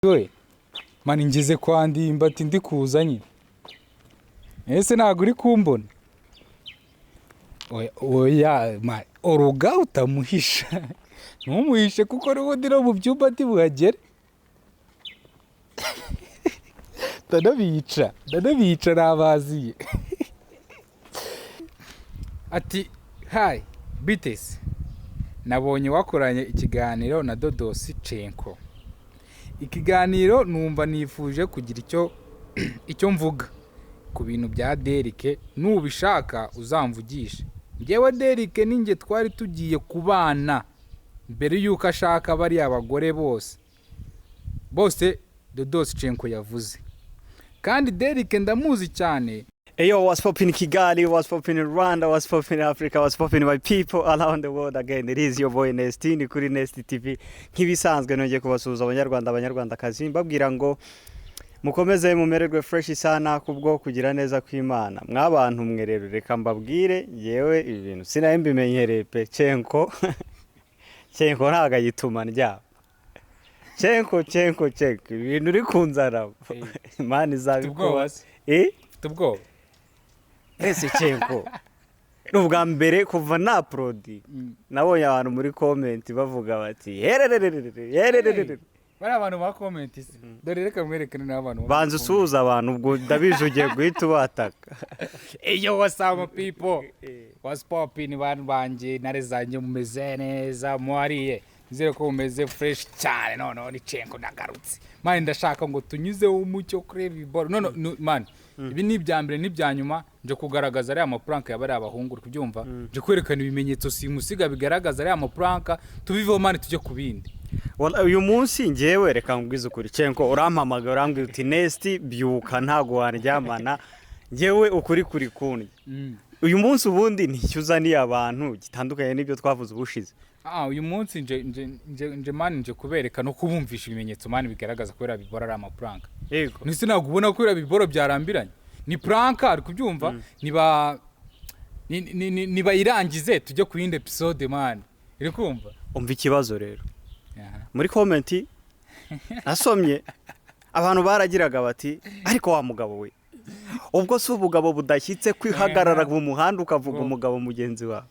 we mani ngeze kwa Ndimbati ndi kuzanye ese ntago uri kumbona oya ma oruga utamuhisha ntumuhishe kuko n'ubundi no mu byumba buhagere ndanabica nabaziye ati hi bitesi nabonye wakoranye ikiganiro na Dodosi Cenko. Ikiganiro numva nifuje kugira icyo mvuga ku bintu bya Derike, nubishaka uzamvugisha. Ngewe Derike ninjye twari tugiye kubana mbere yuko ashaka bari abagore bose Dodosi Cenko yavuze. Kandi Derike ndamuzi cyane. Hey yo, what's poppin' in Kigali, what's poppin' in Rwanda, what's poppin' in Africa, what's poppin' my people around the world again. It is your boy Nesty, ni kuri Nesty TV. Nk'ibisanzwe nongeye kubasuhuza abanyarwandakazi mbabwira ngo mukomeze mumererwe fresh sana kubwo kugira neza kw'Imana. Mwabantu mwe rero reka mbabwire yewe ibintu sinaye mbimenyereye pe Cenko. Cenko ntaga yituma ndyaba. Cenko ibintu uri kunzara. Imana izabikora. Tubwo ese Cenko n'ubwa mbere kuva na prodi nabonye abantu muri comment bavuga bati hererererere bari abantu ba comment isi dore reka mwerekane n'abantu banze usuhuza abantu ubwo ndabije ugiye guhita ubataka. Yo, what's up people, what's poppin' bantu banje narezanye mumeze neza mwariye nzere ko mumeze fresh cyane. No ni Cenko nagarutse mani ndashaka ngo tunyuze umucyo kuri biboro no man ibi ni ibya mbere n'ibya nyuma nje kugaragaza ari amapranka yabari abahungu kubyumva nje kwerekana ibimenyetso simusiga bigaragaza ari amapranka tubiveho mani tujye kubindi. Uyu munsi ngewe reka ngwize ukuri Cenko urampamagara urambwira uti Nesty byuka ntago wandyamana ngewe ukuri kuri kundi. Uyu munsi ubundi nticyuzaniye abantu gitandukanye n'ibyo twavuze ubushize. Uyu munsi nje mani nje kubereka no kubumvisha ibimenyetso mani bigaragaza ko bibora ari amapranka. Yego. Nisi ntabwo ubona ko biboro byarambiranye. Ni pranka ari kubyumva niba irangize tujye ku yindi episode mani. Iri kumva? Umva ikibazo rero. Muri comment asomye abantu baragiraga bati ariko wa mugabo we ubwo se ubugabo budashyitse kwihagarara mu muhanda ukavuga umugabo mugenzi wawe.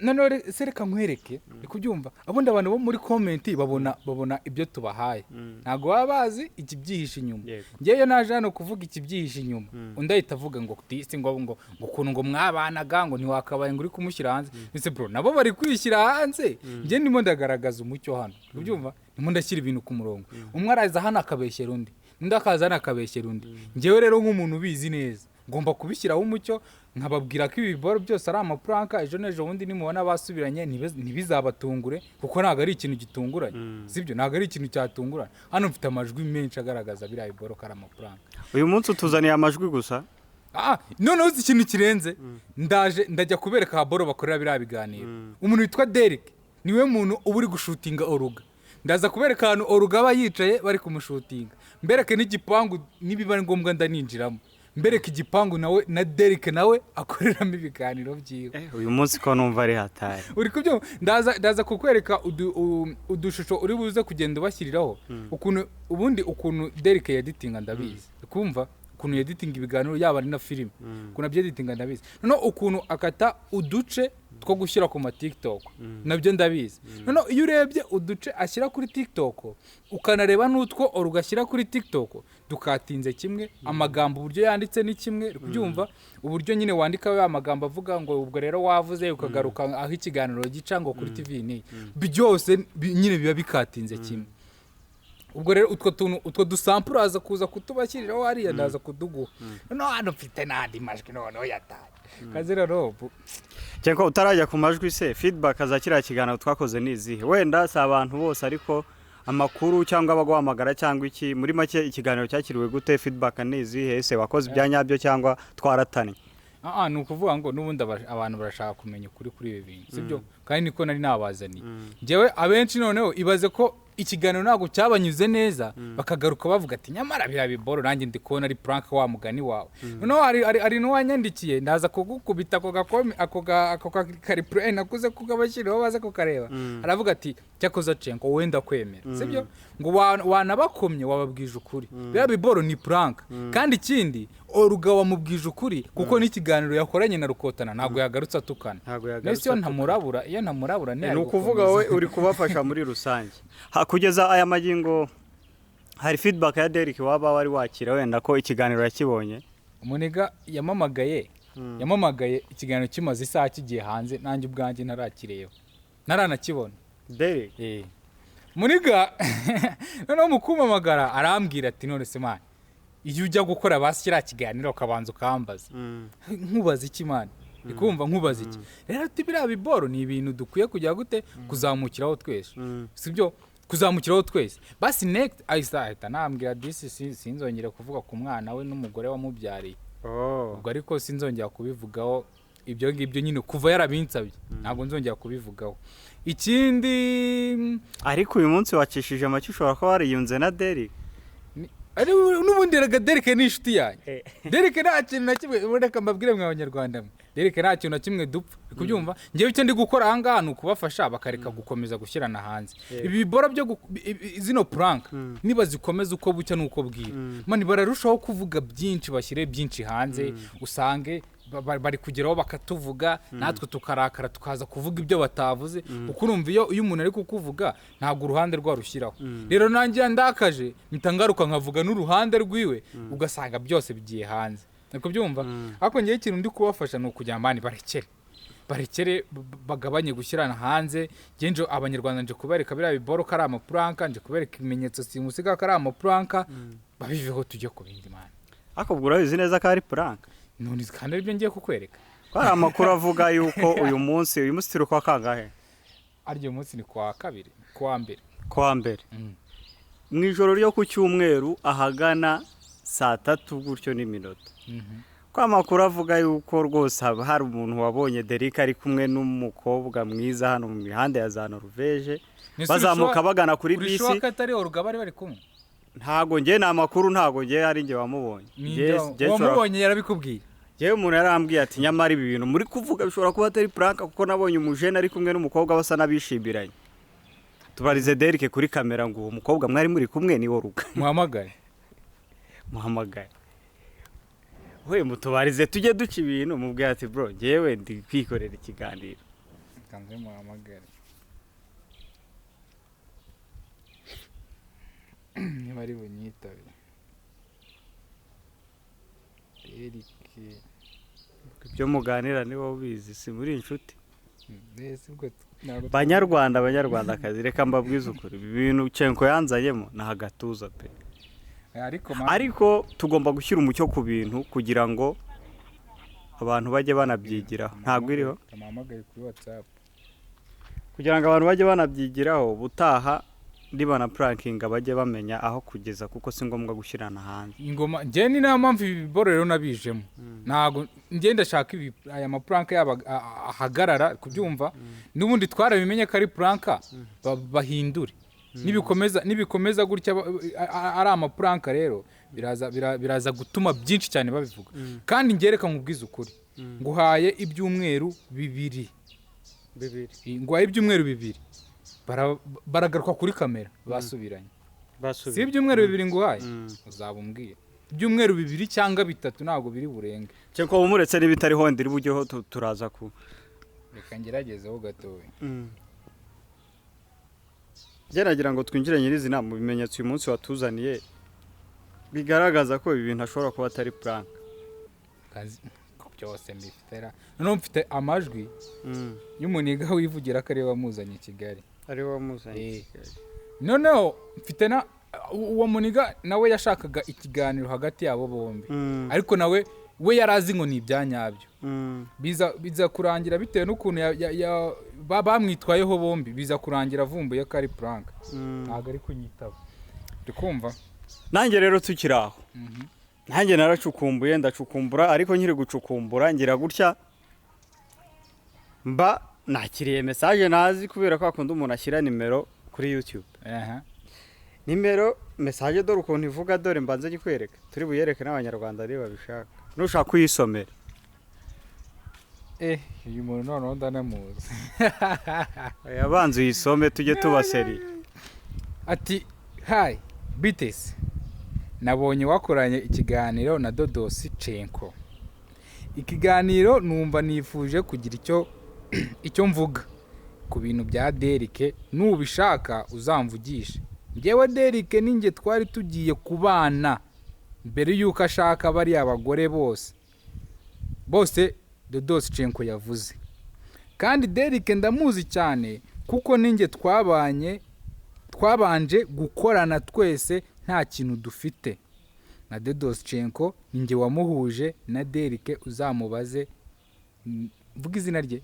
None sereka nkwereke kubyumva abundi abantu bo muri comment babona ibyo tubahaye ntago babazi ikibyihisha inyuma. Ngeyo naje hano kuvuga ikibyihisha inyuma undi ahita avuga ngo tisi ngo ukuntu ngo mwabanaga ngo ntiwakabaye ngo uri kumushyira hanze. Ese bro nabo bari kwishyira hanze nge ndimo ndagaragaza umucyo hano kubyumva ndimo ndashyira ibintu ku murongo. Umwe araza hano akabeshyera undi ndakazana akabeshyera undi. Ngewe rero nk'umuntu ubizi neza ngomba kubishyiraho umucyo nkababwira ko ibiboro byose ari amapranka. Ejo nejo wundi nimubona basubiranye ntibizabatungure kuko ntago ari ikintu gitunguranye sibyo ntago ari ikintu cyatunguranye. Hano mfite amajwi menshi agaragaza biriya biboro ko ari amapranka. Uyu munsi utuzaniye amajwi gusa noneho uzi ikintu kirenze ndajya kubereka haboro bakorera biriya biganiro. Umuntu witwa Derike niwe muntu uba uri gushutinga oruga. Ndaza kubereka ahantu oruga aba yicaye bari kumushutinga mbereke n'igipangu nibiba ari ngombwa ndaninjiramo mbereke igipangu nawe na Derike nawe akoreramo ibiganiro byiwe. Uyu munsi ko numva ari hatari uri kubyo ndaza kukwereka udushusho uri buze kugenda ubashyiriraho ukuntu Derike editinga ndabizi kumva ukuntu editinga ibiganiro yaba ari na filime ukuntu byeditinga ndabizi. None ukuntu akata uduce two gushyira ku ma TikTok nabyo ndabizi. None iyo urebye uduce ashyira kuri TikTok ukanareba n'utwo ugashyira kuri TikTok dukatinze kimwe amagambo uburyo yanditse ni kimwe kubyumva uburyo nyine wandika ya magambo avuga ngo ubwo rero wavuze ukagaruka aho ikiganiro gica ngo kuri TV ni byose nyine biba bikatinze kimwe. Ubwo rero utwo dusampura aza kuza kutubashyiriraho hariya ndaza kuduguha. No hano mfite n'andi majwi noneho yataye kazira robo. Cenko utarajya ku majwi se feedback azakira kiganiro twakoze nizihe wenda si abantu bose ariko amakuru cyangwa abaguhamagara cyangwa iki muri make ikiganiro cyakiriwe gute feedback nizihe ese wakoze ibyanyabyo cyangwa twaratanye? Ni ukuvuga ngo n'ubundi abantu barashaka kumenya kuri ibi bintu sibyo kandi niko nari nabazaniye. Ngewe abenshi noneho ibaze ko ikiganiro ntago cyabanyuze neza bakagaruka bavuga ati nyamara biriya biboro nanjye ndi kubona ari prank wa mugani wawe. Noneho ari n'uwanyandikiye ndaza kugukubita ako kari play nakuze kugabashyiraho baze kukareba aravuga ati cyakoze cenko wenda kwemera sibyo ngo wanabakomye wababwije ukuri bya biboro ni prank kandi ikindi Oruga wamubwije ukuri kuko n'ikiganiro yakoranye na Rukotana ntabwo yagarutse atukana mbese iyo ntamurabura ni ukuvuga wowe uri kubafasha muri rusange kugeza aya magingo hari feedback ya Derek waba wari wakira wenda ko ikiganiro yakibonye Muniga yamamagaye ikiganiro kimaze isaha kigiye hanze nanjye ubwanjye ntarakireyo naranakibona Derek Muniga noneho mukumamagara arambwira ati none se man iyo ujya gukora bashyira kiganiro ukabanza ukambaza nkubaza iki man ikumva nkubaza iki rero tibira biboro ni ibintu dukwiye kujya gute kuzamukiraho twese sibyo kuzamukiraho twese basi next ahita nambwira disi sinzongera kuvuga ku mwana we n'umugore wamubyariye ubwo ariko sinzongera kubivugaho ibyo ngibyo nyine kuva yarabinsabye ntabwo nzongera kubivugaho ikindi ariko uyu munsi wacishije make ushobora kuba wariyunze na Derek ari n'ubundi rega Derek ni inshuti yanjye Derek nta kintu na kimwe reka mbabwire mwe abanyarwanda Derek nta kintu na kimwe dupfa kubyumva ngewe icyo ndi gukora aha ngaha ni ukubafasha bakareka gukomeza gushyirana hanze ibi bibora byo zino prank niba zikomeza uko bucya n'uko bwira mani bararushaho kuvuga byinshi bashyire byinshi hanze usange bari kugeraho bakatuvuga natwe tukarakara tukaza kuvuga ibyo batavuze uko urumva iyo umuntu ari kukuvuga ntabwo uruhande rwarushyiraho rero nanjye ndakaje mitangaruka nkavuga n'uruhande rwiwe ugasanga byose bigiye hanze niko byumva ariko ngiye ikintu ndi kubafasha ni ukujya mbani barekere bagabanye gushyirana hanze genjo abanyarwanda nje kubereka bira biboro kari amapranka nje kubereka ibimenyetso simusiga kari amapranka babiveho tujye ku bindi man akubwira bizi neza ko ari prank none kandi ibyo ngiye kukwereka kwari amakuru avuga yuko uyu munsi turi kwa kangahe aryo munsi ni kwa kabiri kwa mbere mu ijoro ryo ku cyumweru ahagana saa 3 gutyo n'iminota kwa makuru avuga yuko rwose hari umuntu wabonye Derek ari kumwe n'umukobwa mwiza hano mu mihanda ya za Norvege bazamuka bagana kuri bisi urishoka atari Oruga bari kumwe ntago ngiye na makuru ntago ngiye ari ngiye wamubonye wamubonye yarabikubwiye yewe umuntu yarambwiye ati nyamara ibi bintu muri kuvuga bishobora kuba atari prank kuko nabonye umujene ari kumwe n'umukobwa basa nabishibiranye tubarize Derek kuri kamera ngo uwo mukobwa mwari muri kumwe ni Oruga muhamagaye we mutubarize tujye duca ibintu mubwiye ati bro ngewe ndi kwikorera ikiganiro kanze muhamagare ni bari bunyitabe Derek ibyo muganira ni wowe ubizi si muri inshuti ubwo banyarwandakazi reka mbabwize ukuri ibi bintu cenko yanzanyemo na hagatuza pe ariko tugomba gushyira umucyo ku bintu kugira ngo abantu bajye banabyigiraho ntabwo iriho amamagaye kuri WhatsApp kugira ngo abantu bajye banabyigiraho butaha niba na prankinga bajye bamenya aho kugeza kuko si ngombwa gushyirana hanze ingoma nge ni nta mpamvu ibiboro rero nabijemo ntabwo nge ndashaka aya mapranka yaba ahagarara kubyumva n'ubundi twarabimenye ko ari pranka bahindure nibikomeza gutya ari amapranka rero biraza gutuma byinshi cyane babivuga kandi ngereka nkubwiza ukuri nguhaye ibyumweru bibiri baragaruka kuri kamera basubiranye si ibyumweru bibiri nguhaye uzabumbwira ibyumweru bibiri cyangwa bitatu ntabwo biri burenge cyangwa umuretse n'ibitariho ndiri bujyeho turaza ku reka ngeragezeho gatoya Geragira ngo twinjire nyirizina mu bimenyetso uyu munsi watuzaniye bigaragaza ko ibi bintu ashobora kuba atari prank byose mbifitera none mfite amajwi y'umuniga wivugira ko ari wamuzanye Kigali noneho mfite na uwo muniga nawe yashakaga ikiganiro hagati yabo bombi ariko nawe we yarazi ngo ni ibyanyabyo biza kurangira bitewe n'ukuntu bamwitwayeho bombi biza kurangira avumbuye ko ari prank ntabwo ari kunyitaba ndikumva nanjye rero tukiri aho nanjye naracukumbuye ndacukumbura ariko nkiri gucukumbura ngira gutya mba nakiriye message nazi kubera ko akunda umuntu ashyira nimero kuri YouTube nimero message dore ukuntu ivuga dore mbanze gikwereka turi buyereke n'abanyarwanda ari babishaka nushaka kuyisomera uyu muntu noneho ndanamuzi. yabanze uyisome tujye tubaseri. Ati hi bitesi, nabonye wakoranye ikiganiro na Dodos Cenko. Ikiganiro numva nifuje kugira icyo mvuga ku bintu bya Derek, nubishaka uzamvugisha. Ngewe Derek ninjye twari tugiye kubana mbere yuko ashaka bari abagore bose Dodos Cenko yavuze. Kandi Derek ndamuzi cyane kuko ninjye twabanje gukorana twese nta kintu dufite. Na Dodos Cenko ninjye wamuhuje na Derek, uzamubaze vuga izina rye.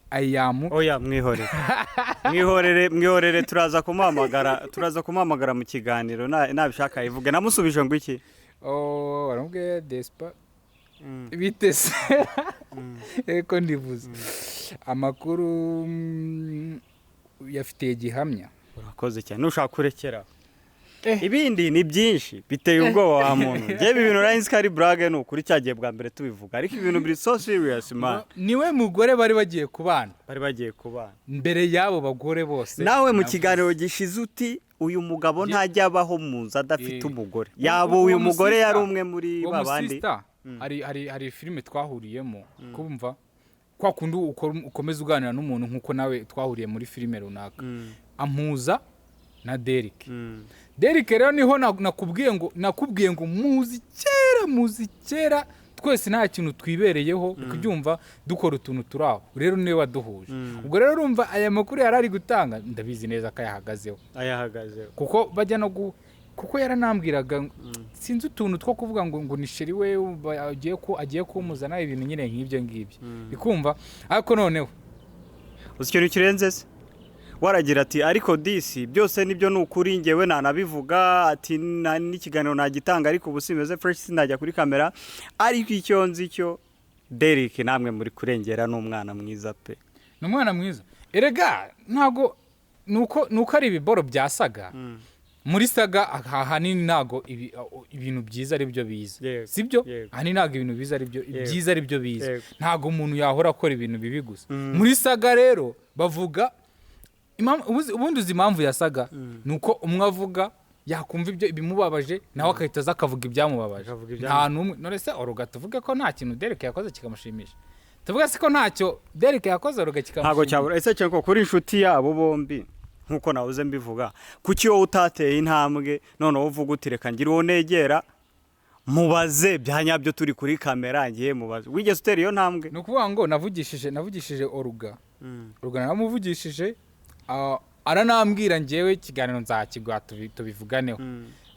Ayamu. Oya mwihorere turaza kumamagara mu kiganiro nabishaka ivuge. Namusubije ngo iki? Waramubwiye Despa bitese eko ndivuze amakuru yafitiye gihamya. Urakoze cyane, nushaka kurekera ibindi ni byinshi biteye ubwoba wa muntu. Ngiye ibintu Lines Kari Brage no kuri cyagiye bwa mbere tubivuga, ariko ibintu biri so serious man. Niwe mugore bari bagiye kubana mbere yabo bagore bose. Nawe mu kiganiro gishize uti uyu mugabo ntajya abaho munza adafite umugore. Yabo uyu mugore yari umwe muri babandi. Hari filime twahuriyemo kumva kwa kundi ukomeza uganira n'umuntu nkuko nawe twahuriye muri filime runaka. Ampuza na Derek. Derek rero niho nakubwiye ngo muzi kera twese nta kintu twibereyeho kubyumva dukora utuntu turaho. Rero niwe waduhuje. Ubwo rero urumva aya makuru yarari gutanga ndabizi neza ko ayahagazeho. Kuko bajya no kuko yaranambwiraga sinzi utuntu two kuvuga ngo ni sheri we agiye kumuzana ibintu nyine nk'ibyo ngibyo. Bikumva ariko noneho uzikintu kirenze se waragira ati ariko disi byose nibyo nukuri ngewe nanabivuga ati n'ikiganiro nagitanga ariko ubusimeze fresh sinajya kuri kamera. Ariko icyo nzi cyo Derek namwe muri kurengera n'umwana mwiza pe. N'umwana mwiza erega ntago nuko ari ibiboro byasaga muri saga hanini nago ibintu byiza ari byo biza sibyo hanini nago ibintu biza ari byo byiza ari byo biza ntago umuntu yahora akora ibintu bibi gusa. Muri saga rero bavuga ubundi uzi impamvu yasaga nuko umwe avuga yakumva ibyo bimubabaje nawe akahita aza akavuga ibyamubabaje. Nta numwe none se Oruga tuvuge ko nta kintu Derek yakoze kikamushimisha, tuvuga se ko ntacyo Derek yakoze Oruga kikamushimisha. Ntago cyabura ese cyo kuri inshuti yabo bombi nkuko nawuze mbivuga kuki wowe utateye intambwe none uvuga uti reka ngira uwo negera mubaze byanyabyo turi kuri kamera ngiye mubaze wigeze utera iyo ntambwe. Nukuvuga ngo navugishije Oruga naramuvugishije aranambwira ngewe ikiganiro nzakigwa tubivuganeho.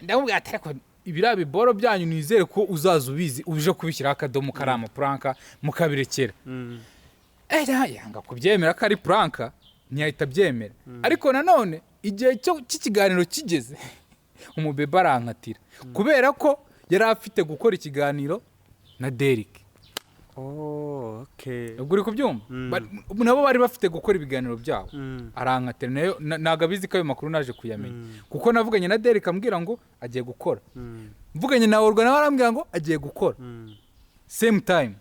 Ndamubwira ati ariko ibirabi boro byanyu nizere ko uzaza ubizi uje kubishyira akadomo karama pranka mukabirekera. Yanga kubyemera ko ari pranka ntiyahita byemera. Ariko nanone igihe cy'ikiganiro kigeze umubebe arankatira kubera ko yari afite gukora ikiganiro na Derek. Ubwo uri kubyumva nabo bari bafite gukora ibiganiro byabo. Arankatira nayo naga bizi ko ayo makuru naje kuyamenya kuko navuganye na Derek ambwira ngo agiye gukora. Mvuganye na Orwa nawe arambwira ngo agiye gukora same time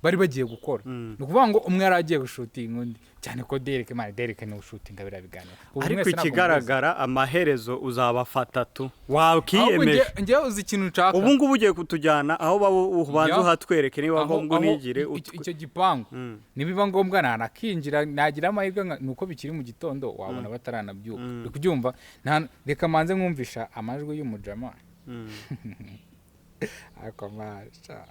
bari bagiye gukora. Nukuvuga ngo umwe yaragiye gushutinga undi cyane ko Derek ni ushutinga birabiganira. Ariko ikigaragara amaherezo uzabafata tu wakiyemeje. Ngiye uzi ikintu nshaka ubu ngubu ugiye kutujyana aho ubanza uhatwereke niba ngombwa nigire icyo gipangu nibiba ngombwa nanakinjira nagira amahirwe nuko bikiri mu gitondo wabona bataranabyuka. Kubyumva reka manze nkumvisha amajwi y'umujama. Ariko masha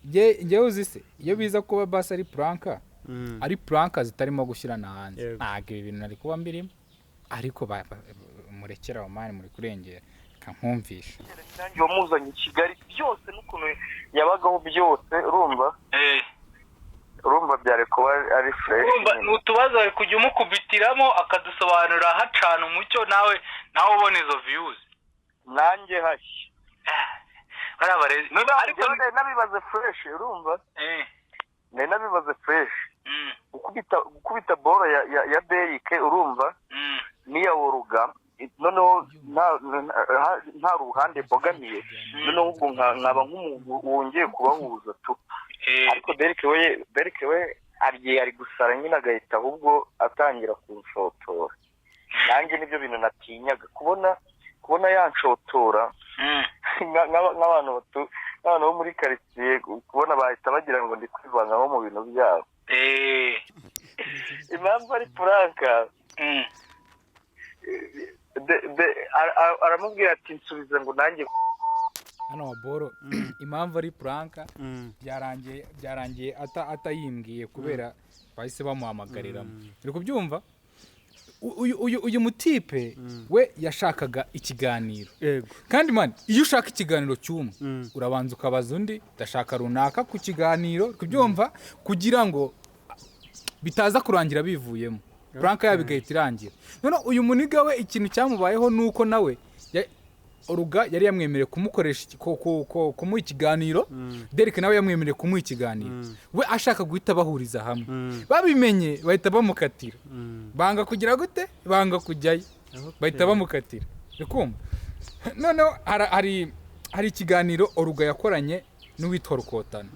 ngiye uzi se iyo biza kuba basi ari pranka zitarimo gushyirana hanze ntabwo ibi bintu nari kuba mbirimo. Ariko murekera umani muri kurengera kankumvisha nanjye wamuzanye i Kigali byose n'ukuntu yabagaho byose urumva byari kuba ari fresh. Utubazo ari kujya umukubitiramo akadusobanurira hacana umucyo nawe ubona izo views nanjye hashye ariko nabibaze fresh urumva nabibaze fresh gukubita boro ya Derek urumva niya Oruga noneho nta ruhande bogamiye noneho ubwo nkaba nk'umuntu wongeye kubahuza tu ariko Derek we ari gusara nyine agahita ahubwo atangira kunshotora nanjye nibyo bintu natinyaga kubona yanshotora nk'abantu bo muri quartier kubona bahita bagira ngo ndi kwivanaho mu bintu byabo impamvu ari Franka aramubwira ati nsubiza ngo nanjye hano Maboro impamvu ari Franka byarangiye atayimbwiye kubera bahise bamuhamagariramo uri kubyumva uyu mutipe we yashakaga ikiganiro kandi man iyo ushaka ikiganiro cy'umwe urabanza ukabaza undi ndashaka runaka ku kiganiro kubyumva kugira ngo bitaza kurangira bivuyemo Franka yabigahita irangira none uyu muniga we ikintu cyamubayeho nuko nawe Oruga yari yamwemereye kumukoresha kumuha ikiganiro Derek nawe yamwemereye kumuha ikiganiro we ashaka guhita bahuriza hamwe babimenye bahita bamukatira banga kugira gute banga kujyayo bahita bamukatira ukumva none hari ikiganiro Oruga yakoranye n'uwitwa Rukotana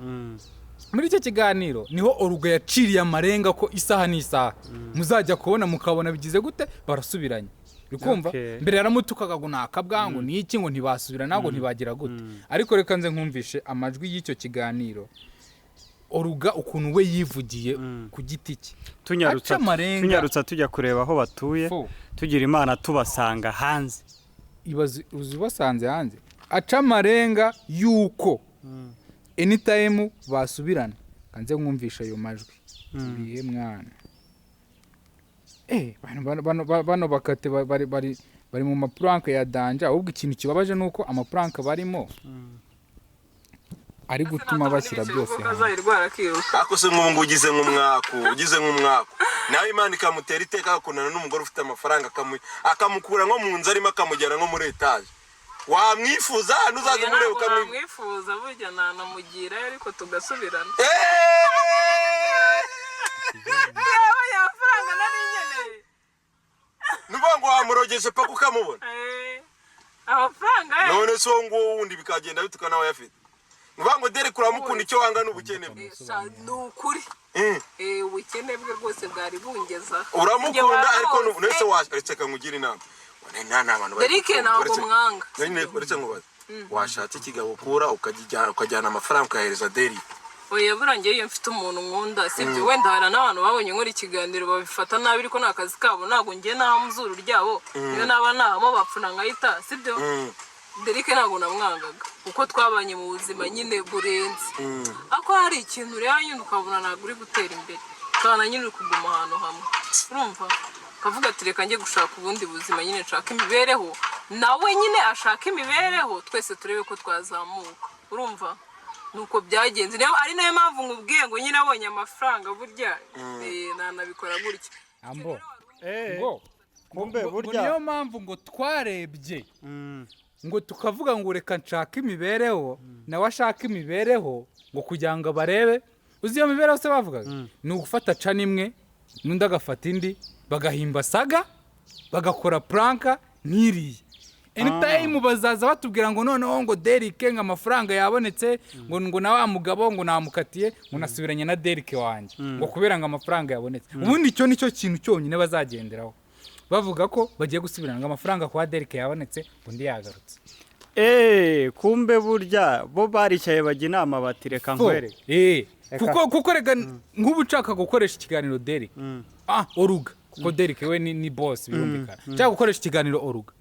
muri icyo kiganiro niho Oruga yaciriye amarenga ko isaha n'isaha muzajya kubona mukabona bigize gute barasubiranye ukumva mbere yaramutukaga ngo nakabwango niki ngo ntibasubira nago ntibagira gute ariko reka nze nkumvishe amajwi y'icyo kiganiro Oruga ukuntu we yivugiye ku giti cye tunyarutsa tujya kureba aho batuye tugira Imana tubasanga hanze uzi basanze hanze aca amarenga yuko anytime basubirana kanze nkumvisha ayo majwi bihe mwana bano bakate bari mu maprank ya danja ahubwo ikintu kibabaje nuko amaprank barimo ari gutuma bashyira byose ako se ngo ugize nk'umwaku nawe Imana ikamutera iteka akunana n'umugore ufite amafaranga akamukura nko mu nzu arimo akamujyana nko muri etage wamwifuza nuzaze murebe ukamwifuza burya nanamugira ariko tugasubirana nubango wamurogeje paka ukamubona amafaranga none so ngo wundi bikagenda bituka nawe yafite nubango Derek uramukunda icyo wanga n'ubukene bwe n'ukuri ubukene bwe rwose bwari bungeza uramukunda ariko nese wareka ngugira inama nta abantu Derek ntabwo mwanga none uretse ngo washatse ikigabo ukura ukajyana amafaranga ukahereza Derek oya burangiye iyo mfite umuntu nkunda sibyo wenda hari n'abantu babonye nkora ikiganiro babifata nabi ariko nakazi kabo nago ngiye nahamuzuru ryabo niyo naba nahamo bapfuna nkahita sibyo Derek ntabwo namwangaga uko twabanye mu buzima nyine burenze ako hari ikintu rero nyine ukabona ntabwo uri gutera imbere kana nyine uri kuguma ahantu hamwe urumva kavuga ati reka njye gushaka ubundi buzima nyine nshaka imibereho nawe nyine ashaka imibereho twese turebe ko twazamuka urumva nuko byagenze niyo ari nayo mpamvu ngubwiye ngo nyine abonye amafaranga burya nanabikora gutya ambo kumbe burya niyo mpamvu ngo twarebye ngo tukavuga ngo reka nshaka imibereho nawe ashaka imibereho ngo kugira ngo barebe uzi iyo mibereho se bavugaga ni ugufata cana imwe n'undi agafata indi bagahimba saga bagakora pranka nk'iriya anytime bazaza batubwira ngo noneho ngo Derek ngo amafaranga yabonetse ngo na wa mugabo ngo namukatiye ngo nasubiranye na Derek wanjye ngo kubera ngo amafaranga yabonetse ubundi icyo nicyo kintu cyonyine bazagenderaho bavuga ko bagiye gusubirana ngo amafaranga kwa Derek yabonetse ngo ndi yagarutse kumbe burya bo baricaye bajya inama batireka nkwereke kuko rega nk'ubu nshaka gukoresha ikiganiro Derek Oruga kuko Derek we ni boss birumvikana nshaka gukoresha ikiganiro Oruga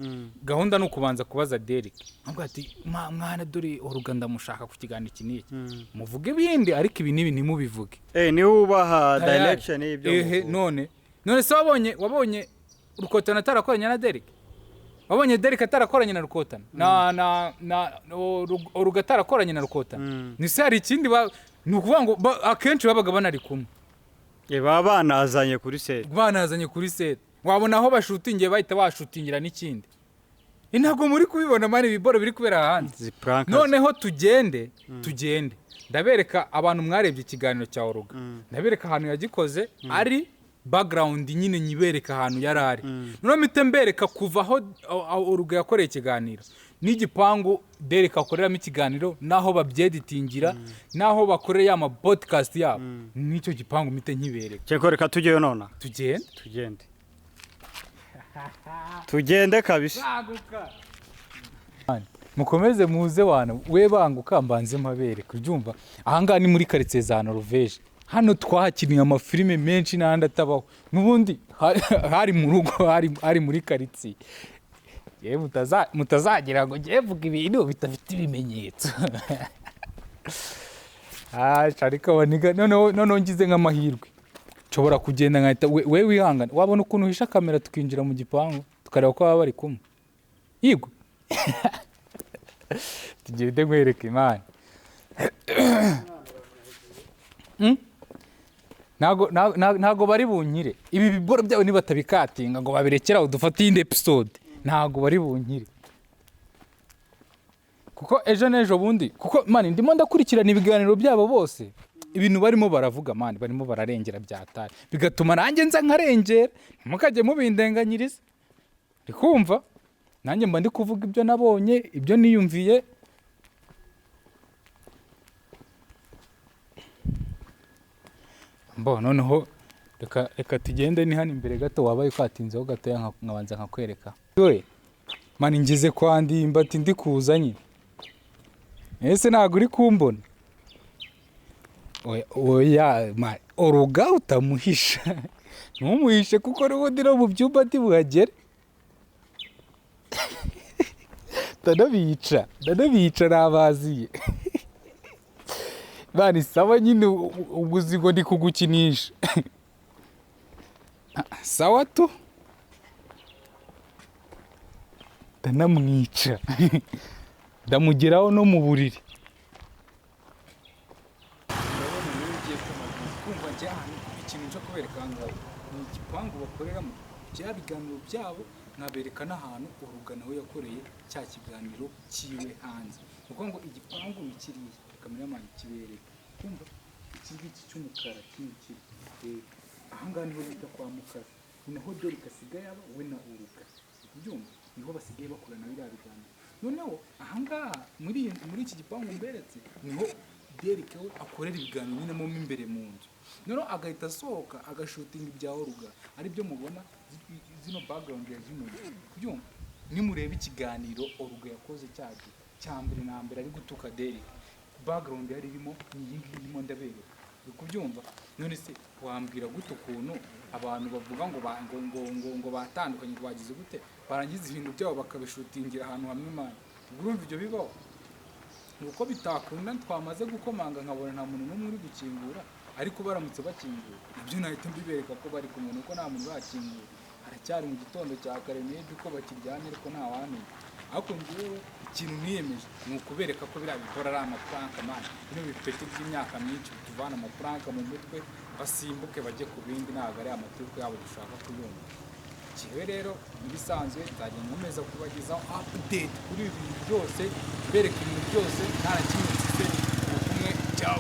gahunda no kubanza kubaza Derek ambwa ati mwana dore Oruga ndamushaka ku kiganiro iki n'iki muvuge ibindi ariko ibi nibi ntimubivuge ni ubaha direction y'ibyo none se wabonye Rukotana atarakoranye na Derek wabonye Derek atarakoranye na Rukotana na Oruga atarakoranye na Rukotana ni se hari ikindi ni ukuvuga ngo akenshi babaga banari kumwe banazanye kuri set wabona aho bashutingiye bahita bashutingira n'ikindi ntabwo muri kubibona mani ibiboro biri kubera hanze noneho tugende ndabereka abantu mwarebye ikiganiro cya Oruga ndabereka ahantu yagikoze ari background nyine nyibereka ahantu yari ari noneho mpite mbereka kuva aho Oruga yakoreye ikiganiro n'igipangu Derek akoreramo ikiganiro naho babyeditingira naho bakorera ama podcast yabo n'icyo gipangu mpite nkibereka cyeko reka tujyeyo nona tugende kabisa mukomeze muze wana we banguka mbanze mabere kubyumva ahangaha ni muri quartier za Norvège hano twahakiniye amafilime menshi n'ahandi atabaho n'ubundi hari mu rugo hari muri quartier yewe mutazagira ngo ngiye vuga ibintu bitafite ibimenyetso ariko waniga none ngize nk'amahirwe nshobora kugenda nkahita we wihangana wabona ukuntu uhisha kamera tukinjira mu gipangu tukareba ko baba bari kumwe yigwe tugende nkwereke Imana ntago bari bunyire ibi biboro byabo nibatabikatinga ngo babirekera udufate indi episode ntago bari bunyire kuko ejo n'ejo bundi kuko mani ndimo ndakurikirana ibiganiro byabo bose ibintu barimo baravuga mani barimo bararengera byatari bigatuma nanjye nza nkarengera ntimukajye mubindenganyiriza ndikumva nanjye mba ndi kuvuga ibyo nabonye ibyo niyumviye noneho reka tugende ni hano imbere gato wabaye ukatinzeho gatoya nkabanza nkakwereka dore mani ngize kwa Ndimbati ndi kuzanye ese ntabwo uri kumbona oya Oruga utamuhisha ntumuhishe kuko n'ubundi no mu byumba ntibuhagere ndanabica nabaziye bani sawa nyine uguzigo ndi kugukinisha sawa tu ndanamwica ndamugeraho no mu buriri kumva njye ahantu ikintu cyo kubereka ngaho ni igipangu bakoreramo bya biganiro byabo nabereka n'ahantu Oruga nawe yakoreye cya kiganiro kiwe hanze kuko ngo igipangu ni kiriya kameramani kibereka kumva iki ngiki cy'umukara kiniki ahangaha niho bita kwa Mukara naho Derek asigaye aba we na Oruga kubyumva niho basigaye bakorana biriya biganiro noneho ahangaha muri iki gipangu mberetse niho Derek we akorera ibiganiro nyine mo imbere mu nzu noneho agahita asohoka agashutinga ibya Oruga ari byo mubona zino background ya zino kubyumva nimureba ikiganiro Oruga yakoze cyambere na mbere ari gutuka Derek background yari irimo iyi irimo ndabereka kubyumva none se wambwira gute ukuntu abantu bavuga ngo batandukanye bagize gute barangiza ibintu byabo bakabishutingira ahantu hamwe mani urumva ibyo bibaho nuko bitakunda twamaze gukomanga nkabona nta muntu n'umwe uri gukingura ariko baramutse bakingura nabyo nahita mbibereka ko bari kumwe nuko nta muntu bakingura haracyari mu gitondo cya kare n'ejo ko bakiryamye ariko nta wamenya ariko ngewe ikintu niyemeje ni ukubereka ko biriya bikora ari amapuranka mani bino bipeti by'imyaka myinshi bituvana amapuranka mu mutwe basimbuke bajye ku bindi ntabwo ari amatuko yabo dushaka kuyumva kiwe rero ibisanzwe nzagenda nkomeza kubagezaho update kuri ibi bintu byose bereka ibintu byose nta na kimwe nsize kumwe ciao